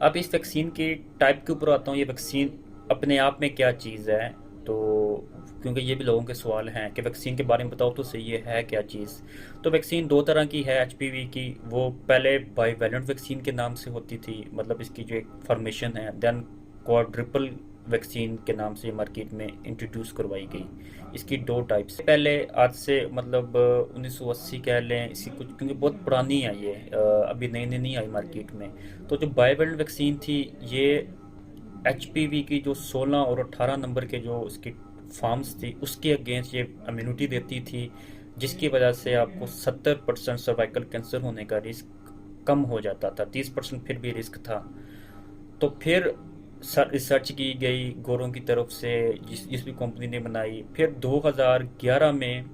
अब इस वैक्सीन के टाइप के ऊपर आता हूँ। ये वैक्सीन अपने आप में क्या चीज़ है, तो क्योंकि ये भी लोगों के सवाल हैं कि वैक्सीन के बारे में बताओ तो सही, ये है क्या चीज़। तो वैक्सीन दो तरह की है एचपीवी की। वो पहले बाईवैलेंट वैक्सीन के नाम से होती थी, मतलब इसकी जो एक फॉर्मेशन है, देन क्वाड्रिपल वैक्सीन के नाम से मार्केट में इंट्रोड्यूस करवाई गई। इसकी दो टाइप्स पहले, आज से मतलब 1980 कह लें इसी कुछ, क्योंकि बहुत पुरानी है ये, अभी नई नई नहीं आई मार्केट में। तो जो बाईवैलेंट वैक्सीन थी, ये एचपीवी की जो 16 और 18 नंबर के जो उसकी फॉर्म्स थी उसके अगेंस्ट ये इम्यूनिटी देती थी, जिसकी वजह से आपको 70% सर्वाइकल कैंसर होने का रिस्क कम हो जाता था। 30% फिर भी रिस्क था। तो फिर रिसर्च की गई गोरों की तरफ से, जिस भी कंपनी ने बनाई। फिर 2011 में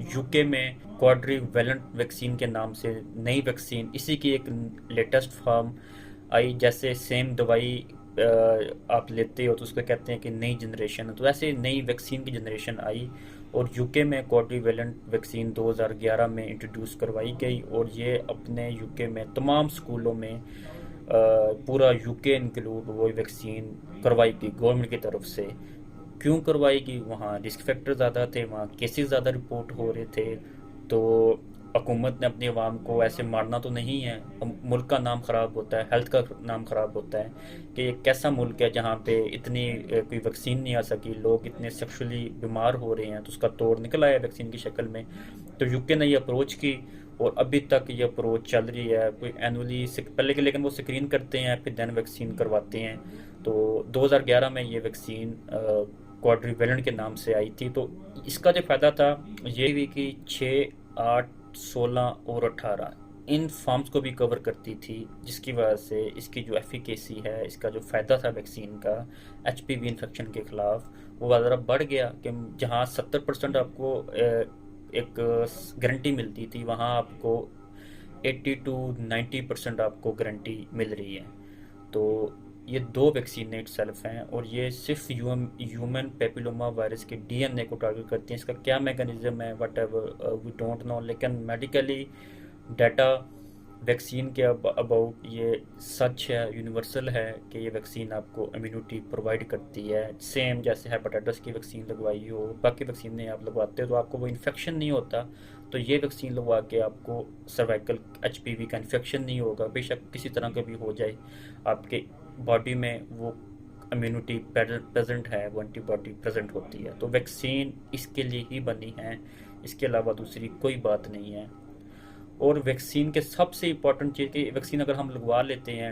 यूके में क्वाड्रीवेलेंट वैक्सीन के नाम से नई वैक्सीन, इसी की एक लेटेस्ट फॉर्म आई। जैसे सेम दवाई आप लेते हो तो उसको कहते हैं कि नई जनरेशन, तो ऐसे नई वैक्सीन की जनरेशन आई। और यूके में क्वाड्रीवेलेंट वैक्सीन 2011 में इंट्रोड्यूस करवाई गई, और ये अपने यूके में तमाम स्कूलों में पूरा यूके इंक्लूड वो वैक्सीन करवाई गई गवर्नमेंट की तरफ से। क्यों करवाएगी? वहाँ रिस्क फैक्टर ज़्यादा थे, वहाँ केसेस ज़्यादा रिपोर्ट हो रहे थे। तो हुकूमत ने अपनी आवाम को ऐसे मारना तो नहीं है। मुल्क का नाम ख़राब होता है, हेल्थ का नाम ख़राब होता है कि ये कैसा मुल्क है जहाँ पे इतनी कोई वैक्सीन नहीं आ सकी, लोग इतने सेक्सुअली बीमार हो रहे हैं, तो उसका तोड़ निकल आया वैक्सीन की शक्ल में। तो यूके ने ये अप्रोच की, और अभी तक ये अप्रोच चल रही है। कोई एनुअली पहले के, लेकिन वो स्क्रीन करते हैं फिर देन वैक्सीन करवाते हैं। तो 2011 में ये वैक्सीन क्वाड्रीवेलेंट के नाम से आई थी। तो इसका जो फ़ायदा था ये भी कि 6, 8, 16 और 18 इन फॉर्म्स को भी कवर करती थी, जिसकी वजह से इसकी जो एफिकेसी है, इसका जो फ़ायदा था वैक्सीन का एचपीवी इन्फेक्शन के ख़िलाफ़, वो ज़रा बढ़ गया। कि जहाँ 70% आपको एक गारंटी मिलती थी, वहाँ आपको 80 टू 90% आपको गारंटी मिल रही है। तो ये दो वैक्सीन इट सेल्फ हैं, और ये सिर्फ ह्यूमन पेपिलोमा वायरस के डीएनए को टारगेट करती हैं। इसका क्या मैकेनिज्म है whatever we don't know, लेकिन मेडिकली डाटा वैक्सीन के अबाउट ये सच है, यूनिवर्सल है, कि ये वैक्सीन आपको इम्यूनिटी प्रोवाइड करती है। सेम जैसे हेपेटाइटिस की वैक्सीन लगवाई हो, बाकी वैक्सीन आप लगवाते हो तो आपको वो इन्फेक्शन नहीं होता। तो ये वैक्सीन लगवा के आपको सर्वाइकल एचपीवी का इन्फेक्शन नहीं होगा, बेशक किसी तरह का भी हो जाए, आपके बॉडी में वो इम्यूनिटी प्रेजेंट है, वो एंटीबॉडी प्रेजेंट होती है। तो वैक्सीन इसके लिए ही बनी है, इसके अलावा दूसरी कोई बात नहीं है। और वैक्सीन के सबसे इम्पोर्टेंट चीज़ कि वैक्सीन अगर हम लगवा लेते हैं